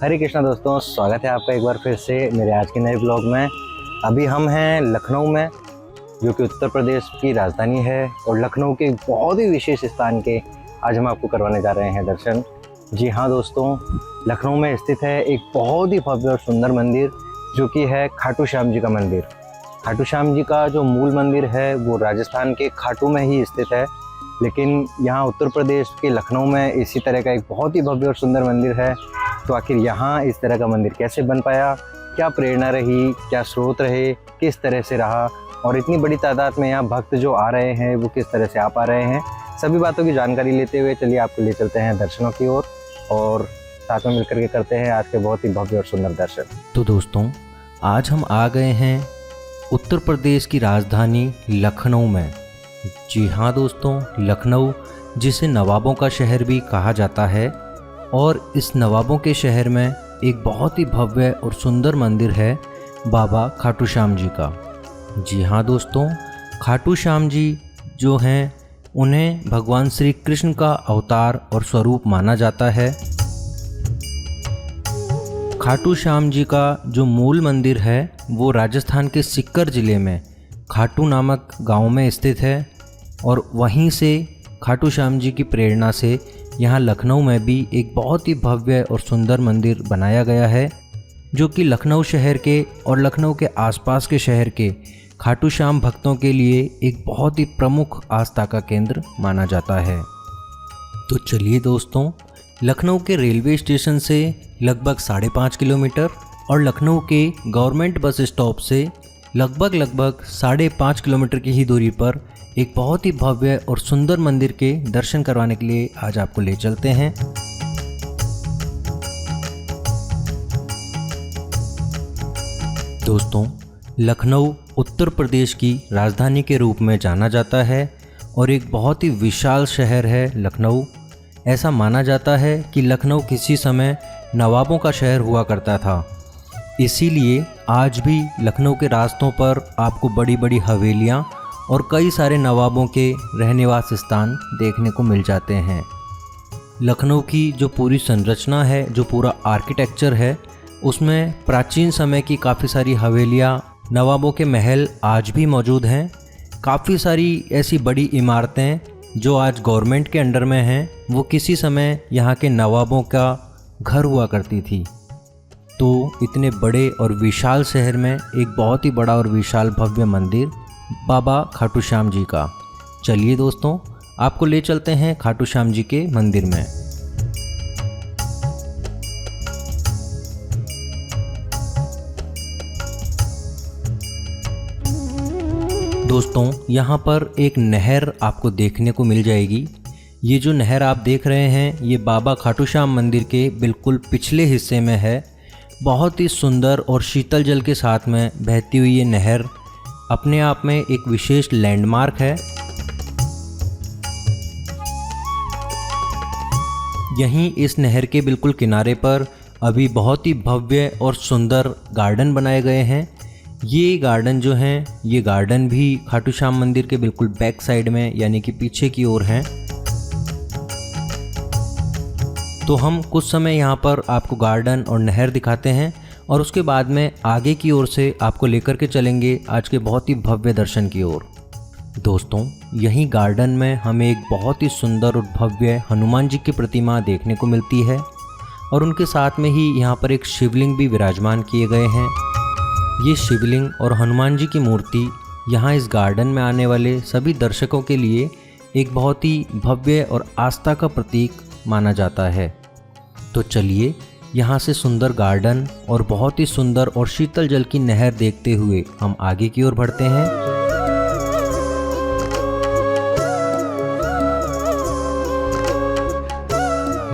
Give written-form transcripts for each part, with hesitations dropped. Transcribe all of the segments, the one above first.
हरे कृष्णा दोस्तों, स्वागत है आपका एक बार फिर से मेरे आज के नए ब्लॉग में। अभी हम हैं लखनऊ में, जो कि उत्तर प्रदेश की राजधानी है, और लखनऊ के बहुत ही विशेष स्थान के आज हम आपको करवाने जा रहे हैं दर्शन। जी हाँ दोस्तों, लखनऊ में स्थित है एक बहुत ही भव्य और सुंदर मंदिर, जो कि है खाटू श्याम जी का मंदिर। खाटू श्याम जी का जो मूल मंदिर है वो राजस्थान के खाटू में ही स्थित है, लेकिन यहाँ उत्तर प्रदेश के लखनऊ में इसी तरह का एक बहुत ही भव्य और सुंदर मंदिर है। तो आखिर यहाँ इस तरह का मंदिर कैसे बन पाया, क्या प्रेरणा रही, क्या स्रोत रहे, किस तरह से रहा, और इतनी बड़ी तादाद में यहाँ भक्त जो आ रहे हैं वो किस तरह से आ पा रहे हैं, सभी बातों की जानकारी लेते हुए चलिए आपको ले चलते हैं दर्शनों की ओर, और साथ में मिलकर के करते हैं आज के बहुत ही भव्य और सुंदर दर्शन। तो दोस्तों, आज हम आ गए हैं उत्तर प्रदेश की राजधानी लखनऊ में। जी हाँ दोस्तों, लखनऊ जिसे नवाबों का शहर भी कहा जाता है, और इस नवाबों के शहर में एक बहुत ही भव्य और सुंदर मंदिर है बाबा खाटू श्याम जी का। जी हाँ दोस्तों, खाटू श्याम जी जो हैं उन्हें भगवान श्री कृष्ण का अवतार और स्वरूप माना जाता है। खाटू श्याम जी का जो मूल मंदिर है वो राजस्थान के सीकर ज़िले में खाटू नामक गांव में स्थित है, और वहीं से खाटू श्याम जी की प्रेरणा से यहाँ लखनऊ में भी एक बहुत ही भव्य और सुंदर मंदिर बनाया गया है, जो कि लखनऊ शहर के और लखनऊ के आसपास के शहर के खाटू श्याम भक्तों के लिए एक बहुत ही प्रमुख आस्था का केंद्र माना जाता है। तो चलिए दोस्तों, लखनऊ के रेलवे स्टेशन से लगभग 5.5 किलोमीटर और लखनऊ के गवर्नमेंट बस स्टॉप से लगभग 5.5 किलोमीटर की ही दूरी पर एक बहुत ही भव्य और सुंदर मंदिर के दर्शन करवाने के लिए आज आपको ले चलते हैं। दोस्तों, लखनऊ उत्तर प्रदेश की राजधानी के रूप में जाना जाता है और एक बहुत ही विशाल शहर है लखनऊ। ऐसा माना जाता है कि लखनऊ किसी समय नवाबों का शहर हुआ करता था, इसीलिए आज भी लखनऊ के रास्तों पर आपको बड़ी बड़ी हवेलियाँ और कई सारे नवाबों के रहनिवास स्थान देखने को मिल जाते हैं। लखनऊ की जो पूरी संरचना है, जो पूरा आर्किटेक्चर है, उसमें प्राचीन समय की काफ़ी सारी हवेलियाँ, नवाबों के महल आज भी मौजूद हैं। काफ़ी सारी ऐसी बड़ी इमारतें जो आज गवर्नमेंट के अंडर में हैं, वो किसी समय यहाँ के नवाबों का घर हुआ करती थी। तो इतने बड़े और विशाल शहर में एक बहुत ही बड़ा और विशाल भव्य मंदिर बाबा खाटू श्याम जी का। चलिए दोस्तों, आपको ले चलते हैं खाटू श्याम जी के मंदिर में। दोस्तों, यहाँ पर एक नहर आपको देखने को मिल जाएगी। ये जो नहर आप देख रहे हैं, ये बाबा खाटू श्याम मंदिर के बिल्कुल पिछले हिस्से में है। बहुत ही सुंदर और शीतल जल के साथ में बहती हुई ये नहर अपने आप में एक विशेष लैंडमार्क है। यहीं इस नहर के बिल्कुल किनारे पर अभी बहुत ही भव्य और सुंदर गार्डन बनाए गए हैं। ये गार्डन जो हैं, ये गार्डन भी खाटू श्याम मंदिर के बिल्कुल बैक साइड में यानी कि पीछे की ओर हैं। तो हम कुछ समय यहाँ पर आपको गार्डन और नहर दिखाते हैं, और उसके बाद में आगे की ओर से आपको लेकर के चलेंगे आज के बहुत ही भव्य दर्शन की ओर। दोस्तों, यहीं गार्डन में हमें एक बहुत ही सुंदर और भव्य हनुमान जी की प्रतिमा देखने को मिलती है, और उनके साथ में ही यहाँ पर एक शिवलिंग भी विराजमान किए गए हैं। ये शिवलिंग और हनुमान जी की मूर्ति यहाँ इस गार्डन में आने वाले सभी दर्शकों के लिए एक बहुत ही भव्य और आस्था का प्रतीक माना जाता है। तो चलिए, यहाँ से सुंदर गार्डन और बहुत ही सुंदर और शीतल जल की नहर देखते हुए हम आगे की ओर बढ़ते हैं।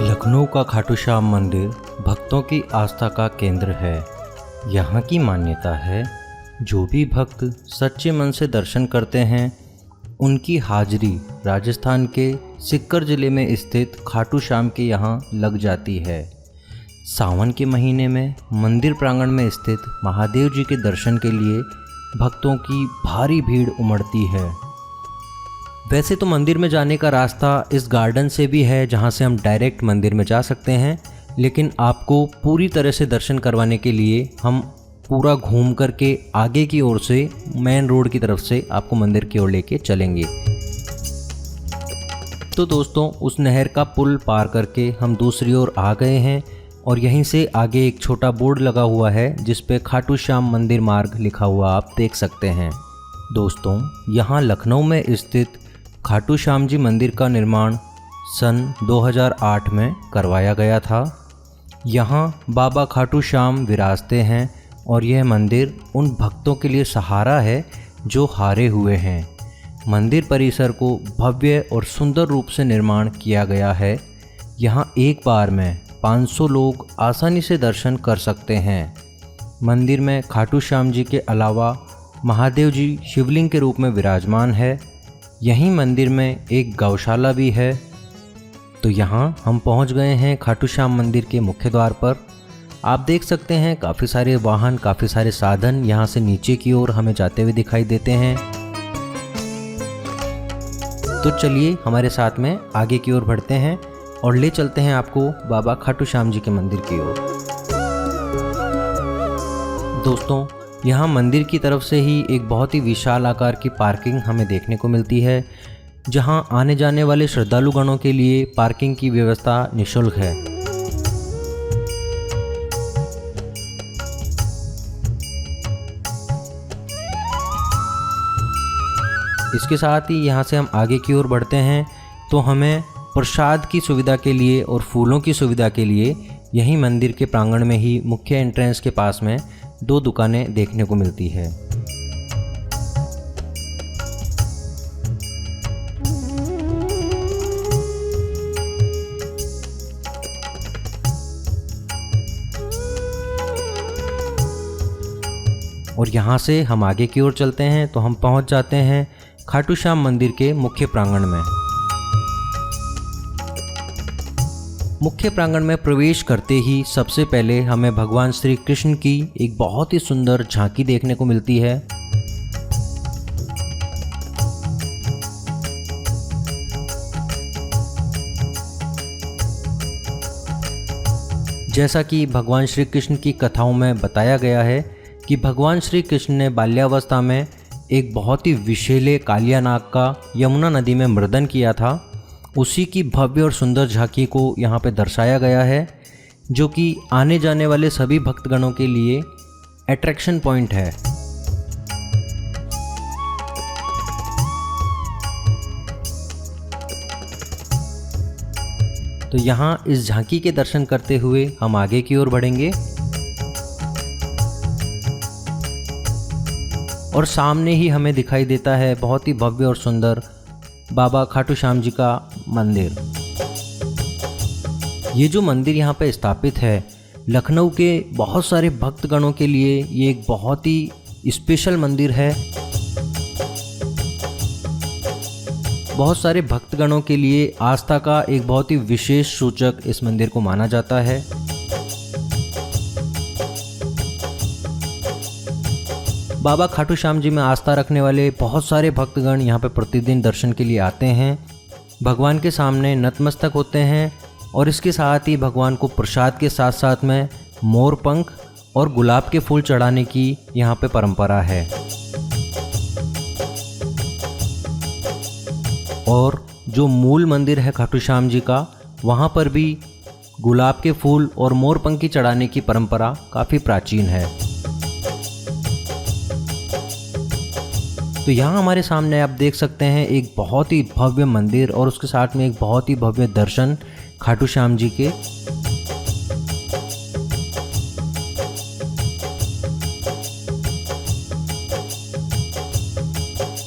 लखनऊ का खाटू श्याम मंदिर भक्तों की आस्था का केंद्र है। यहाँ की मान्यता है, जो भी भक्त सच्चे मन से दर्शन करते हैं, उनकी हाजिरी राजस्थान के सीकर ज़िले में स्थित खाटू श्याम के यहाँ लग जाती है। सावन के महीने में मंदिर प्रांगण में स्थित महादेव जी के दर्शन के लिए भक्तों की भारी भीड़ उमड़ती है। वैसे तो मंदिर में जाने का रास्ता इस गार्डन से भी है, जहाँ से हम डायरेक्ट मंदिर में जा सकते हैं, लेकिन आपको पूरी तरह से दर्शन करवाने के लिए हम पूरा घूम करके आगे की ओर से मेन रोड की तरफ से आपको मंदिर की ओर लेके चलेंगे। तो दोस्तों, उस नहर का पुल पार करके हम दूसरी ओर आ गए हैं और यहीं से आगे एक छोटा बोर्ड लगा हुआ है जिस पे खाटू श्याम मंदिर मार्ग लिखा हुआ आप देख सकते हैं। दोस्तों, यहाँ लखनऊ में स्थित खाटू श्याम जी मंदिर का निर्माण सन 2008 में करवाया गया था। यहाँ बाबा खाटू श्याम विराजते हैं और यह मंदिर उन भक्तों के लिए सहारा है जो हारे हुए हैं। मंदिर परिसर को भव्य और सुंदर रूप से निर्माण किया गया है। यहाँ एक बार में 500 लोग आसानी से दर्शन कर सकते हैं। मंदिर में खाटू श्याम जी के अलावा महादेव जी शिवलिंग के रूप में विराजमान है। यहीं मंदिर में एक गौशाला भी है। तो यहाँ हम पहुँच गए हैं खाटू श्याम मंदिर के मुख्य द्वार पर। आप देख सकते हैं काफ़ी सारे वाहन, काफ़ी सारे साधन यहाँ से नीचे की ओर हमें जाते हुए दिखाई देते हैं। तो चलिए हमारे साथ में आगे की ओर बढ़ते हैं और ले चलते हैं आपको बाबा खाटू श्याम जी के मंदिर की ओर। दोस्तों, यहाँ मंदिर की तरफ से ही एक बहुत ही विशाल आकार की पार्किंग हमें देखने को मिलती है, जहाँ आने जाने वाले श्रद्धालुगणों के लिए पार्किंग की व्यवस्था निःशुल्क है। इसके साथ ही यहाँ से हम आगे की ओर बढ़ते हैं तो हमें प्रसाद की सुविधा के लिए और फूलों की सुविधा के लिए यहीं मंदिर के प्रांगण में ही मुख्य एंट्रेंस के पास में 2 दुकानें देखने को मिलती है। और यहाँ से हम आगे की ओर चलते हैं तो हम पहुँच जाते हैं खाटू श्याम मंदिर के मुख्य प्रांगण में। मुख्य प्रांगण में प्रवेश करते ही सबसे पहले हमें भगवान श्री कृष्ण की एक बहुत ही सुंदर झांकी देखने को मिलती है। जैसा कि भगवान श्री कृष्ण की कथाओं में बताया गया है कि भगवान श्री कृष्ण ने बाल्यावस्था में एक बहुत ही विषैले कालिया नाग का यमुना नदी में मर्दन किया था। उसी की भव्य और सुंदर झांकी को यहाँ पे दर्शाया गया है, जो कि आने जाने वाले सभी भक्तगणों के लिए अट्रैक्शन पॉइंट है। तो यहाँ इस झांकी के दर्शन करते हुए हम आगे की ओर बढ़ेंगे और सामने ही हमें दिखाई देता है बहुत ही भव्य और सुंदर बाबा खाटू श्याम जी का मंदिर। ये जो मंदिर यहाँ पे स्थापित है, लखनऊ के बहुत सारे भक्तगणों के लिए ये एक बहुत ही स्पेशल मंदिर है। बहुत सारे भक्तगणों के लिए आस्था का एक बहुत ही विशेष सूचक इस मंदिर को माना जाता है। बाबा खाटू श्याम जी में आस्था रखने वाले बहुत सारे भक्तगण यहाँ पे प्रतिदिन दर्शन के लिए आते हैं, भगवान के सामने नतमस्तक होते हैं और इसके साथ ही भगवान को प्रसाद के साथ साथ में मोर पंख और गुलाब के फूल चढ़ाने की यहाँ पे परंपरा है। और जो मूल मंदिर है खाटू श्याम जी का, वहाँ पर भी गुलाब के फूल और मोर पंखी चढ़ाने की परंपरा काफ़ी प्राचीन है। तो यहाँ हमारे सामने आप देख सकते हैं एक बहुत ही भव्य मंदिर और उसके साथ में एक बहुत ही भव्य दर्शन खाटू श्याम जी के।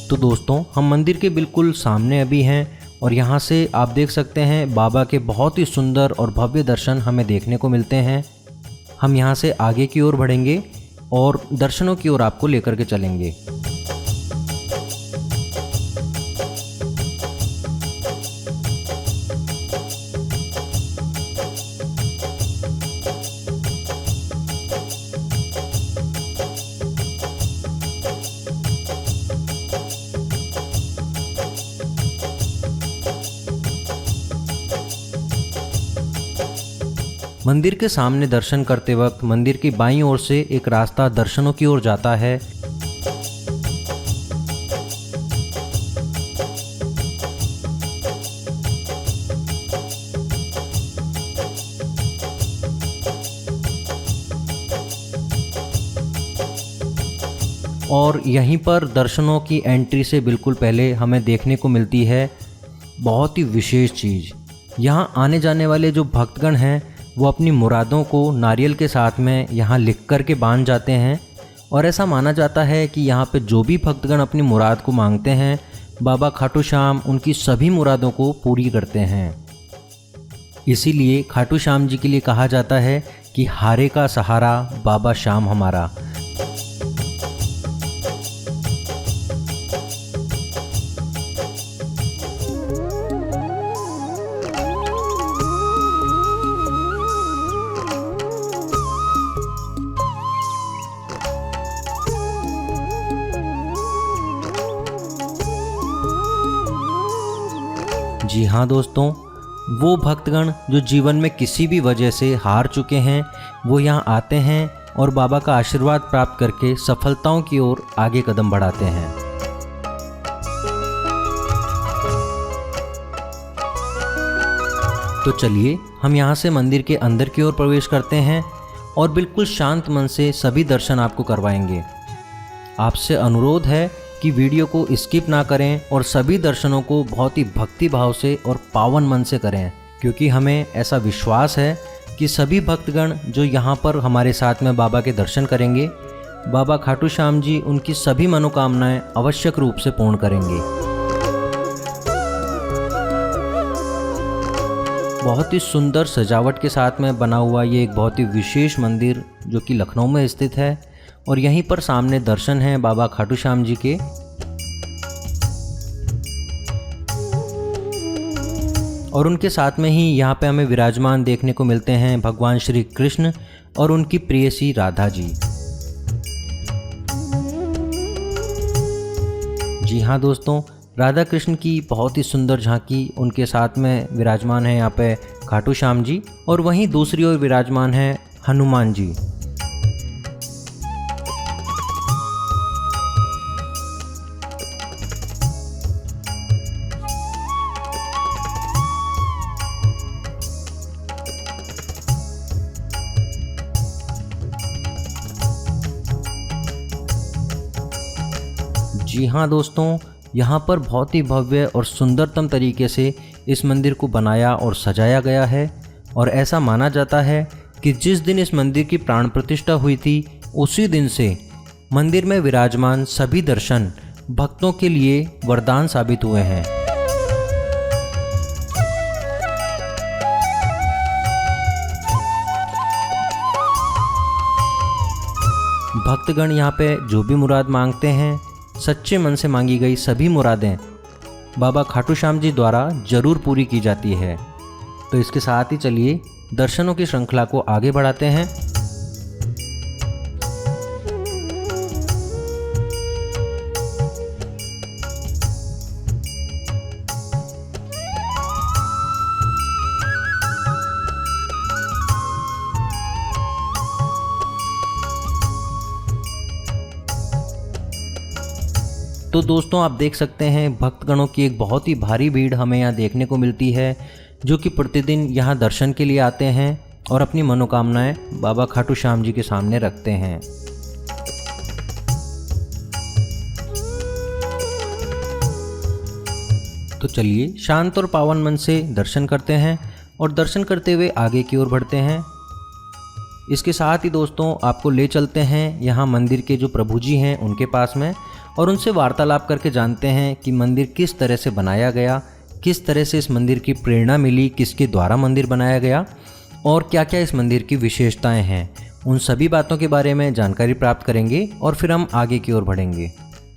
तो दोस्तों, हम मंदिर के बिल्कुल सामने अभी हैं और यहाँ से आप देख सकते हैं बाबा के बहुत ही सुंदर और भव्य दर्शन हमें देखने को मिलते हैं। हम यहाँ से आगे की ओर बढ़ेंगे और दर्शनों की ओर आपको लेकर के चलेंगे। मंदिर के सामने दर्शन करते वक्त मंदिर की बाईं ओर से एक रास्ता दर्शनों की ओर जाता है। और यहीं पर दर्शनों की एंट्री से बिल्कुल पहले हमें देखने को मिलती है बहुत ही विशेष चीज़। यहाँ आने जाने वाले जो भक्तगण हैं वो अपनी मुरादों को नारियल के साथ में यहाँ लिख कर के बांध जाते हैं। और ऐसा माना जाता है कि यहाँ पे जो भी भक्तगण अपनी मुराद को मांगते हैं, बाबा खाटू श्याम उनकी सभी मुरादों को पूरी करते हैं। इसीलिए खाटू श्याम जी के लिए कहा जाता है कि हारे का सहारा बाबा श्याम हमारा। जी हाँ दोस्तों, वो भक्तगण जो जीवन में किसी भी वजह से हार चुके हैं वो यहाँ आते हैं और बाबा का आशीर्वाद प्राप्त करके सफलताओं की ओर आगे कदम बढ़ाते हैं। तो चलिए हम यहाँ से मंदिर के अंदर की ओर प्रवेश करते हैं और बिल्कुल शांत मन से सभी दर्शन आपको करवाएंगे। आपसे अनुरोध है कि वीडियो को स्किप ना करें और सभी दर्शनों को बहुत ही भक्ति भाव से और पावन मन से करें, क्योंकि हमें ऐसा विश्वास है कि सभी भक्तगण जो यहाँ पर हमारे साथ में बाबा के दर्शन करेंगे, बाबा खाटू श्याम जी उनकी सभी मनोकामनाएं आवश्यक रूप से पूर्ण करेंगे। बहुत ही सुंदर सजावट के साथ में बना हुआ ये एक बहुत ही विशेष मंदिर जो कि लखनऊ में स्थित है और यहीं पर सामने दर्शन हैं बाबा खाटू श्याम जी के। और उनके साथ में ही यहाँ पे हमें विराजमान देखने को मिलते हैं भगवान श्री कृष्ण और उनकी प्रेयसी राधा जी। जी हाँ दोस्तों, राधा कृष्ण की बहुत ही सुंदर झांकी उनके साथ में विराजमान है यहाँ पे खाटू श्याम जी, और वहीं दूसरी ओर विराजमान है हनुमान जी। जी हाँ दोस्तों, यहाँ पर बहुत ही भव्य और सुंदरतम तरीके से इस मंदिर को बनाया और सजाया गया है। और ऐसा माना जाता है कि जिस दिन इस मंदिर की प्राण प्रतिष्ठा हुई थी उसी दिन से मंदिर में विराजमान सभी दर्शन भक्तों के लिए वरदान साबित हुए हैं। भक्तगण यहाँ पे जो भी मुराद मांगते हैं, सच्चे मन से मांगी गई सभी मुरादें बाबा खाटू श्याम जी द्वारा जरूर पूरी की जाती है। तो इसके साथ ही चलिए दर्शनों की श्रृंखला को आगे बढ़ाते हैं। तो दोस्तों आप देख सकते हैं भक्तगणों की एक बहुत ही भारी भीड़ हमें यहाँ देखने को मिलती है, जो कि प्रतिदिन यहाँ दर्शन के लिए आते हैं और अपनी मनोकामनाएं बाबा खाटू श्याम जी के सामने रखते हैं। तो चलिए शांत और पावन मन से दर्शन करते हैं और दर्शन करते हुए आगे की ओर बढ़ते हैं। इसके साथ ही दोस्तों आपको ले चलते हैं यहाँ मंदिर के जो प्रभु जी हैं उनके पास में, और उनसे वार्तालाप करके जानते हैं कि मंदिर किस तरह से बनाया गया, किस तरह से इस मंदिर की प्रेरणा मिली, किसके द्वारा मंदिर बनाया गया और क्या क्या इस मंदिर की विशेषताएं हैं। उन सभी बातों के बारे में जानकारी प्राप्त करेंगे और फिर हम आगे की ओर बढ़ेंगे।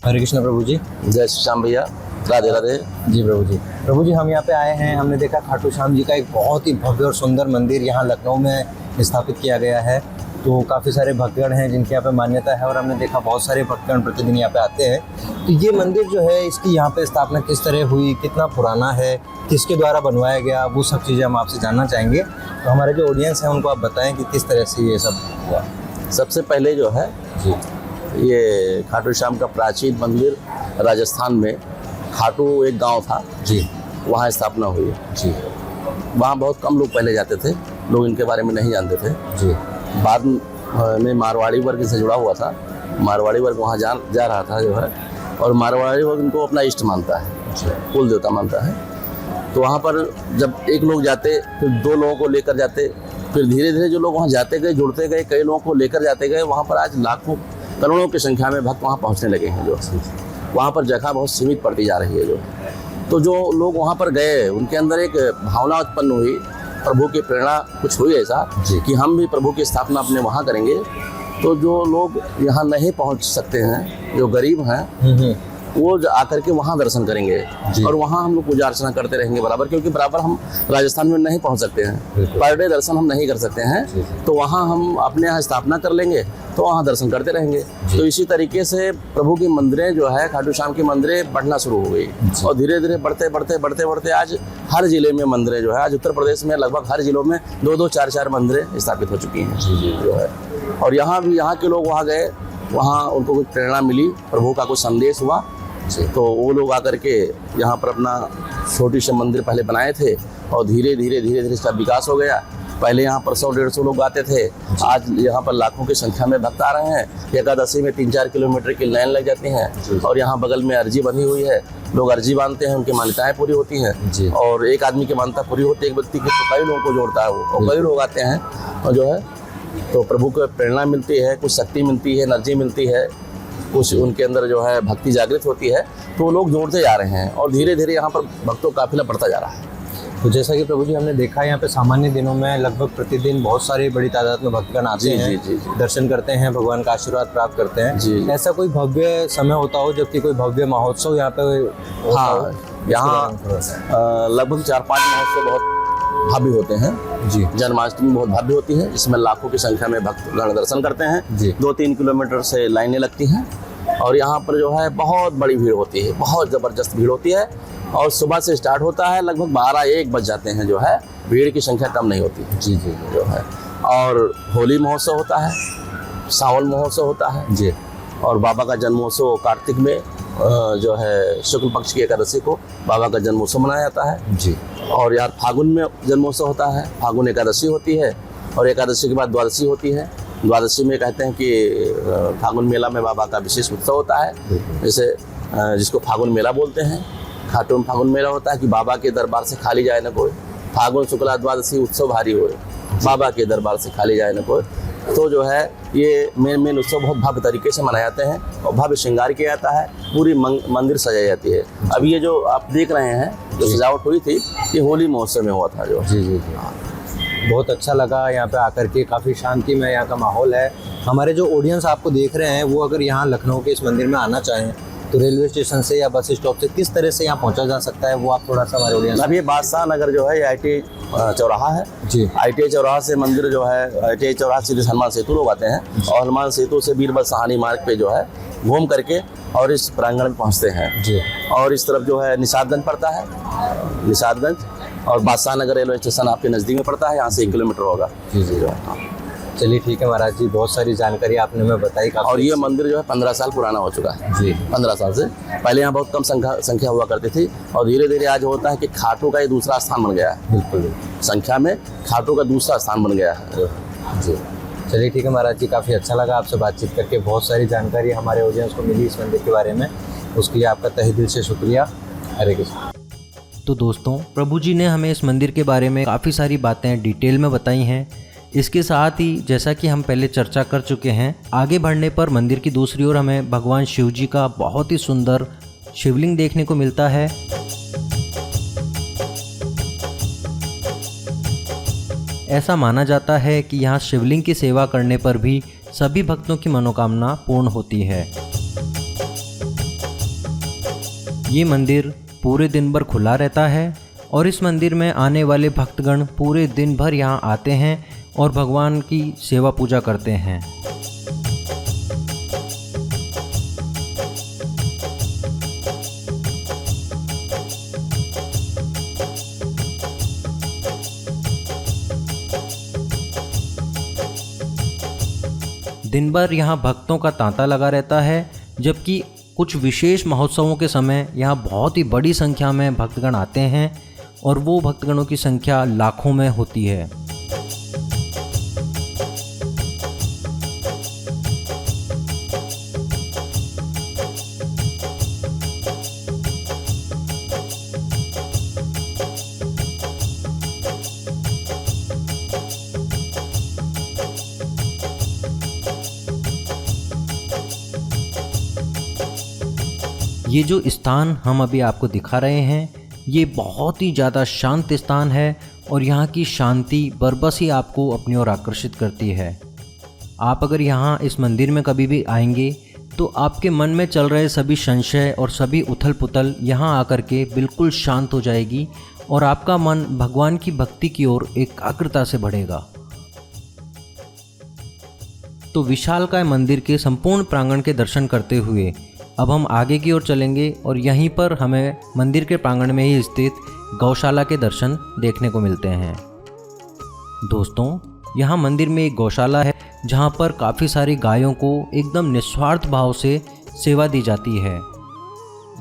हरे कृष्ण प्रभु जी। जय श्री श्याम भैया, राधे राधे। जी प्रभु जी। प्रभु जी हम यहाँ पे आए हैं, हमने देखा खाटू श्याम जी का एक बहुत ही भव्य और सुंदर मंदिर यहाँ लखनऊ में स्थापित किया गया है। तो काफ़ी सारे भक्तगण हैं जिनकी यहाँ पे मान्यता है और हमने देखा बहुत सारे भक्तगण प्रतिदिन यहाँ पे आते हैं। तो ये मंदिर जो है इसकी यहाँ पे स्थापना किस तरह हुई, कितना पुराना है, किसके द्वारा बनवाया गया, वो सब चीज़ें हम आपसे जानना चाहेंगे। तो हमारे जो ऑडियंस है उनको आप बताएं कि किस तरह से ये सब हुआ। सबसे पहले जो है जी ये खाटू श्याम का प्राचीन मंदिर राजस्थान में खाटू एक गांव था जी वहाँ स्थापना हुई। जी वहाँ बहुत कम लोग पहले जाते थे, लोग इनके बारे में नहीं जानते थे। जी बाद में मारवाड़ी वर्ग से जुड़ा हुआ था, मारवाड़ी वर्ग वहाँ जा रहा था जो है, और मारवाड़ी वर्ग इनको अपना इष्ट मानता है, कुल देवता मानता है। तो वहाँ पर जब एक लोग जाते फिर 2 लोगों को लेकर जाते, फिर धीरे धीरे जो लोग वहाँ जाते गए, जुड़ते गए, कई लोगों को लेकर जाते गए। वहाँ पर आज लाखों करोड़ों की संख्या में भक्त वहाँ पहुँचने लगे हैं। जो वहाँ पर जगह बहुत सीमित पड़ती जा रही है। तो जो लोग वहाँ पर गए उनके अंदर एक भावना उत्पन्न हुई, प्रभु की प्रेरणा कुछ हुई ऐसा कि हम भी प्रभु की स्थापना अपने वहाँ करेंगे। तो जो लोग यहाँ नहीं पहुँच सकते हैं, जो गरीब हैं, वो आकर के वहाँ दर्शन करेंगे और वहाँ हम लोग पूजा अर्चना करते रहेंगे बराबर, क्योंकि बराबर हम राजस्थान में नहीं पहुँच सकते हैं, पर डे दर्शन हम नहीं कर सकते हैं। तो वहाँ हम अपने यहाँ स्थापना कर लेंगे तो वहाँ दर्शन करते रहेंगे। तो इसी तरीके से प्रभु की मंदिरें जो है, खाटू श्याम की मंदिरें बढ़ना शुरू हो गई और धीरे धीरे बढ़ते आज हर जिले में मंदिरें जो है, आज उत्तर प्रदेश में लगभग हर जिलों में 2-2, 4-4 मंदिरें स्थापित हो चुकी हैं जो है। और यहाँ भी यहाँ के लोग वहाँ गए, वहाँ उनको कुछ प्रेरणा मिली, प्रभु का कुछ संदेश हुआ, तो वो लोग आकर के यहाँ पर अपना छोटी से मंदिर पहले बनाए थे और धीरे धीरे इसका विकास हो गया। पहले यहाँ पर 100-150 लोग आते थे, आज यहाँ पर लाखों की संख्या में भक्त आ रहे हैं। एकादशी में 3-4 किलोमीटर की लाइन लग जाती हैं और यहाँ बगल में अर्जी बनी हुई है, लोग अर्जी बांधते हैं, उनकी मान्यताएं पूरी होती हैं और एक आदमी की मान्यता पूरी होती है एक व्यक्ति की, तो कई लोगों को जोड़ता है वो, और कई लोग आते हैं और जो है तो प्रभु को प्रेरणा मिलती है, कुछ शक्ति मिलती है, एनर्जी मिलती है, कुछ उनके अंदर जो है भक्ति जागृत होती है, तो लोग जोड़ते जा रहे हैं और धीरे धीरे यहाँ पर भक्तों का काफिला बढ़ता जा रहा है। तो जैसा कि प्रभु जी हमने देखा है यहाँ पे सामान्य दिनों में लगभग प्रतिदिन बहुत सारी बड़ी तादाद में भक्तगण आते हैं, दर्शन करते हैं, भगवान का आशीर्वाद प्राप्त करते हैं। ऐसा कोई भव्य समय होता हो जबकि कोई भव्य महोत्सव यहाँ पे? हाँ, यहाँ लगभग 4-5 महोत्सव बहुत भव्य होते हैं जी। जन्माष्टमी बहुत भव्य होती है, इसमें लाखों की संख्या में भक्तगण दर्शन करते हैं। 2-3 किलोमीटर से लाइनें लगती हैं और यहाँ पर जो है बहुत बड़ी भीड़ होती है, बहुत ज़बरदस्त भीड़ होती है और सुबह से स्टार्ट होता है, लगभग 12-1 बज जाते हैं जो है, भीड़ की संख्या कम नहीं होती जी जो है। और होली महोत्सव होता है, सावन महोत्सव होता है जी, और बाबा का जन्मोत्सव कार्तिक में जो है शुक्ल पक्ष की एकादशी को बाबा का जन्मोत्सव मनाया जाता है जी। और यार फागुन में जन्मोत्सव होता है, फागुन एकादशी होती है और एकादशी के बाद द्वादशी होती है। द्वादशी में कहते हैं कि फागुन मेला में बाबा का विशेष उत्सव होता है, जैसे जिसको फागुन मेला बोलते हैं। खाटू में फागुन मेला होता है कि बाबा के दरबार से खाली जाए न कोई, फागुन शुक्ला द्वादशी उत्सव भारी होए, बाबा के दरबार से खाली जाए न कोई। तो जो है ये मेन उत्सव बहुत भव्य तरीके से मनाए जाते हैं और भव्य श्रृंगार किया जाता है, पूरी मंदिर सजाई जाती है। अब ये जो आप देख रहे हैं जो सजावट हुई थी, ये होली महोत्सव में हुआ था जो जी। बहुत अच्छा लगा यहाँ पे आकर के, काफ़ी शांति में यहाँ का माहौल है। हमारे जो ऑडियंस आपको देख रहे हैं वो अगर यहाँ लखनऊ के इस मंदिर में आना चाहें तो रेलवे स्टेशन से या बस स्टॉप से किस तरह से यहाँ पहुँचा जा सकता है, वो आप थोड़ा सा हमारे ऑडियंस। अब ये बादशाह नगर जो है ITI चौराहा है जी। ITI चौराहा से मंदिर जो है, ITI चौराहा सीधे हनुमान सेतु लोग आते हैं और हनुमान सेतु से बीरबल साहनी मार्ग पे जो है घूम करके और इस प्रांगण में पहुँचते हैं जी। और इस तरफ जो है निषादगंज पड़ता है, निषादगंज, और बादशाह नगर रेलवे स्टेशन आपके नज़दीक में पड़ता है, यहाँ से 1 किलोमीटर होगा जी जो है। चलिए ठीक है महाराज जी, बहुत सारी जानकारी आपने हमें बताई। और ये मंदिर जो है 15 साल पुराना हो चुका है जी। 15 साल से पहले यहाँ बहुत कम संख्या हुआ करती थी और धीरे धीरे आज होता है कि खाटू का ये दूसरा स्थान बन गया है, बिल्कुल संख्या में खाटू का दूसरा स्थान बन गया है जी। चलिए ठीक है महाराज जी, काफ़ी अच्छा लगा आपसे बातचीत करके, बहुत सारी जानकारी हमारे ऑडियंस को मिली इस मंदिर के बारे में, उसके लिए आपका तहे दिल से शुक्रिया। हरे कृष्ण। तो दोस्तों, प्रभु जी ने हमें इस मंदिर के बारे में काफ़ी सारी बातें डिटेल में बताई हैं। इसके साथ ही जैसा कि हम पहले चर्चा कर चुके हैं, आगे बढ़ने पर मंदिर की दूसरी ओर हमें भगवान शिव जी का बहुत ही सुंदर शिवलिंग देखने को मिलता है। ऐसा माना जाता है कि यहाँ शिवलिंग की सेवा करने पर भी सभी भक्तों की मनोकामना पूर्ण होती है। ये मंदिर पूरे दिन भर खुला रहता है और इस मंदिर में आने वाले भक्तगण पूरे दिन भर यहाँ आते हैं और भगवान की सेवा पूजा करते हैं। दिन भर यहाँ भक्तों का तांता लगा रहता है, जबकि कुछ विशेष महोत्सवों के समय यहाँ बहुत ही बड़ी संख्या में भक्तगण आते हैं और वो भक्तगणों की संख्या लाखों में होती है। ये जो स्थान हम अभी आपको दिखा रहे हैं, ये बहुत ही ज़्यादा शांत स्थान है और यहाँ की शांति बरबस ही आपको अपनी ओर आकर्षित करती है। आप अगर यहाँ इस मंदिर में कभी भी आएंगे तो आपके मन में चल रहे सभी संशय और सभी उथल पुथल यहाँ आकर के बिल्कुल शांत हो जाएगी और आपका मन भगवान की भक्ति की ओर एकाग्रता से बढ़ेगा। तो विशालकाय मंदिर के संपूर्ण प्रांगण के दर्शन करते हुए अब हम आगे की ओर चलेंगे और यहीं पर हमें मंदिर के प्रांगण में ही स्थित गौशाला के दर्शन देखने को मिलते हैं। दोस्तों, यहाँ मंदिर में एक गौशाला है जहाँ पर काफ़ी सारी गायों को एकदम निस्वार्थ भाव से सेवा दी जाती है।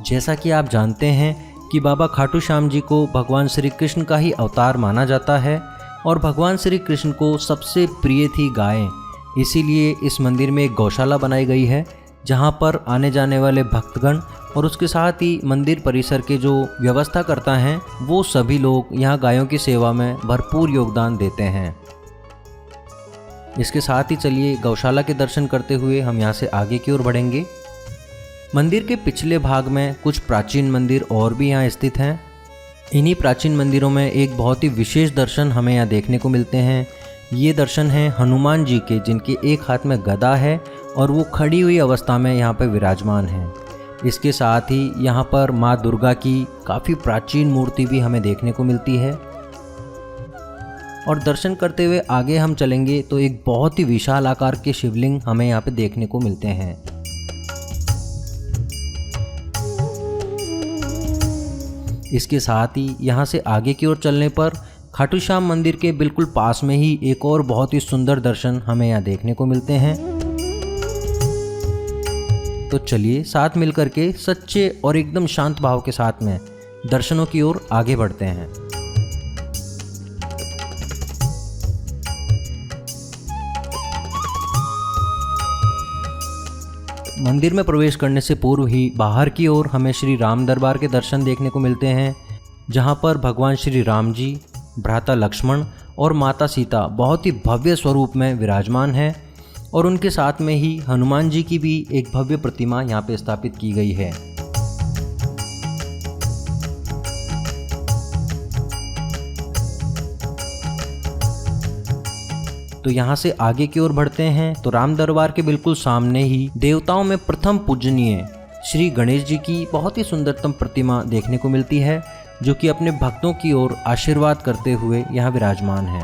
जैसा कि आप जानते हैं कि बाबा खाटू श्याम जी को भगवान श्री कृष्ण का ही अवतार माना जाता है और भगवान श्री कृष्ण को सबसे प्रिय थी गायें, इसीलिए इस मंदिर में एक गौशाला बनाई गई है जहाँ पर आने जाने वाले भक्तगण और उसके साथ ही मंदिर परिसर के जो व्यवस्था करता हैं वो सभी लोग यहाँ गायों की सेवा में भरपूर योगदान देते हैं। इसके साथ ही चलिए गौशाला के दर्शन करते हुए हम यहाँ से आगे की ओर बढ़ेंगे। मंदिर के पिछले भाग में कुछ प्राचीन मंदिर और भी यहाँ स्थित हैं। इन्हीं प्राचीन मंदिरों में एक बहुत ही विशेष दर्शन हमें यहाँ देखने को मिलते हैं। ये दर्शन हैं हनुमान जी के, जिनके एक हाथ में गदा है और वो खड़ी हुई अवस्था में यहाँ पर विराजमान हैं। इसके साथ ही यहाँ पर माँ दुर्गा की काफ़ी प्राचीन मूर्ति भी हमें देखने को मिलती है। और दर्शन करते हुए आगे हम चलेंगे तो एक बहुत ही विशाल आकार के शिवलिंग हमें यहाँ पे देखने को मिलते हैं। इसके साथ ही यहाँ से आगे की ओर चलने पर खाटू श्याम मंदिर के बिल्कुल पास में ही एक और बहुत ही सुंदर दर्शन हमें यहाँ देखने को मिलते हैं। तो चलिए साथ मिलकर के सच्चे और एकदम शांत भाव के साथ में दर्शनों की ओर आगे बढ़ते हैं। मंदिर में प्रवेश करने से पूर्व ही बाहर की ओर हमें श्री राम दरबार के दर्शन देखने को मिलते हैं, जहां पर भगवान श्री राम जी, भ्राता लक्ष्मण और माता सीता बहुत ही भव्य स्वरूप में विराजमान है और उनके साथ में ही हनुमान जी की भी एक भव्य प्रतिमा यहाँ पे स्थापित की गई है। तो यहाँ से आगे की ओर बढ़ते हैं तो राम दरबार के बिल्कुल सामने ही देवताओं में प्रथम पूजनीय श्री गणेश जी की बहुत ही सुंदरतम प्रतिमा देखने को मिलती है, जो कि अपने भक्तों की ओर आशीर्वाद करते हुए यहाँ विराजमान है।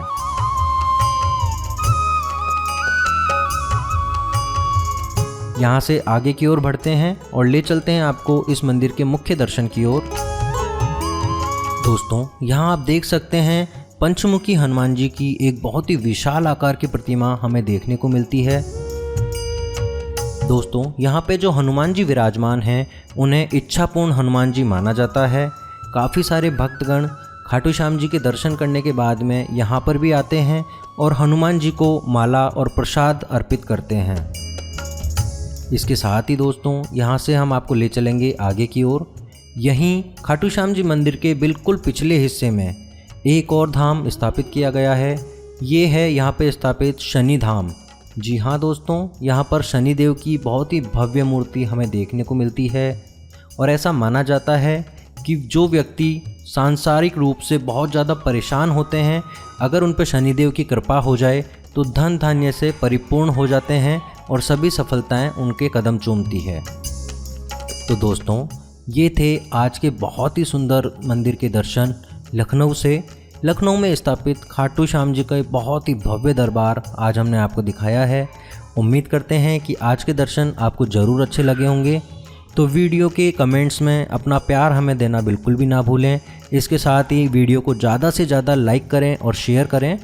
यहाँ से आगे की ओर बढ़ते हैं और ले चलते हैं आपको इस मंदिर के मुख्य दर्शन की ओर। दोस्तों, यहाँ आप देख सकते हैं पंचमुखी हनुमान जी की एक बहुत ही विशाल आकार की प्रतिमा हमें देखने को मिलती है। दोस्तों, यहाँ पे जो हनुमान जी विराजमान हैं उन्हें इच्छापूर्ण हनुमान जी माना जाता है। काफ़ी सारे भक्तगण खाटू श्याम जी के दर्शन करने के बाद में यहाँ पर भी आते हैं और हनुमान जी को माला और प्रसाद अर्पित करते हैं। इसके साथ ही दोस्तों, यहाँ से हम आपको ले चलेंगे आगे की ओर। यहीं खाटू श्याम जी मंदिर के बिल्कुल पिछले हिस्से में एक और धाम स्थापित किया गया है। ये है यहाँ पे स्थापित शनि धाम। जी हाँ दोस्तों, यहाँ पर शनिदेव की बहुत ही भव्य मूर्ति हमें देखने को मिलती है और ऐसा माना जाता है कि जो व्यक्ति सांसारिक रूप से बहुत ज़्यादा परेशान होते हैं, अगर उन पर शनिदेव की कृपा हो जाए तो धन धान्य से परिपूर्ण हो जाते हैं और सभी सफलताएं उनके कदम चूमती है। तो दोस्तों, ये थे आज के बहुत ही सुंदर मंदिर के दर्शन लखनऊ से। लखनऊ में स्थापित खाटू श्याम जी का एक बहुत ही भव्य दरबार आज हमने आपको दिखाया है। उम्मीद करते हैं कि आज के दर्शन आपको ज़रूर अच्छे लगे होंगे। तो वीडियो के कमेंट्स में अपना प्यार हमें देना बिल्कुल भी ना भूलें। इसके साथ ही वीडियो को ज़्यादा से ज़्यादा लाइक करें और शेयर करें।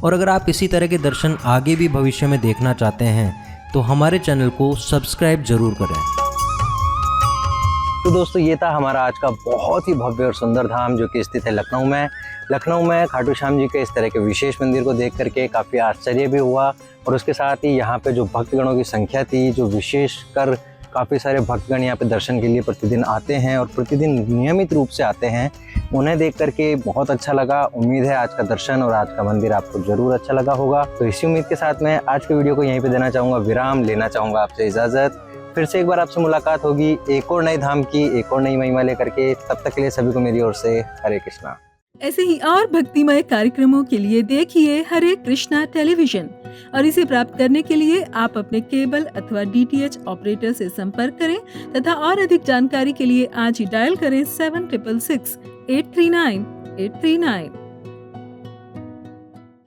और अगर आप इसी तरह के दर्शन आगे भी भविष्य में देखना चाहते हैं तो हमारे चैनल को सब्सक्राइब ज़रूर करें। तो दोस्तों ये था हमारा आज का बहुत ही भव्य और सुंदर धाम जो कि स्थित है लखनऊ में। लखनऊ में खाटू श्याम जी के इस तरह के विशेष मंदिर को देख करके काफ़ी आश्चर्य भी हुआ और उसके साथ ही यहाँ पे जो भक्तगणों की संख्या थी, जो विशेष कर काफ़ी सारे भक्तगण यहाँ पे दर्शन के लिए प्रतिदिन आते हैं और प्रतिदिन नियमित रूप से आते हैं, उन्हें देख करके बहुत अच्छा लगा। उम्मीद है आज का दर्शन और आज का मंदिर आपको ज़रूर अच्छा लगा होगा। तो इसी उम्मीद के साथ मैं आज के वीडियो को यहीं पे देना चाहूँगा विराम, लेना चाहूँगा आपसे इजाज़त। फिर से एक बार आपसे मुलाकात होगी एक और नए धाम की एक और नई महिमा लेकर के। तब तक के लिए सभी को मेरी ओर से हरे कृष्णा। ऐसे ही और भक्तिमय कार्यक्रमों के लिए देखिए हरे कृष्णा टेलीविजन और इसे प्राप्त करने के लिए आप अपने केबल अथवा DTH ऑपरेटर से संपर्क करें तथा और अधिक जानकारी के लिए आज ही डायल करें 7666 839 839।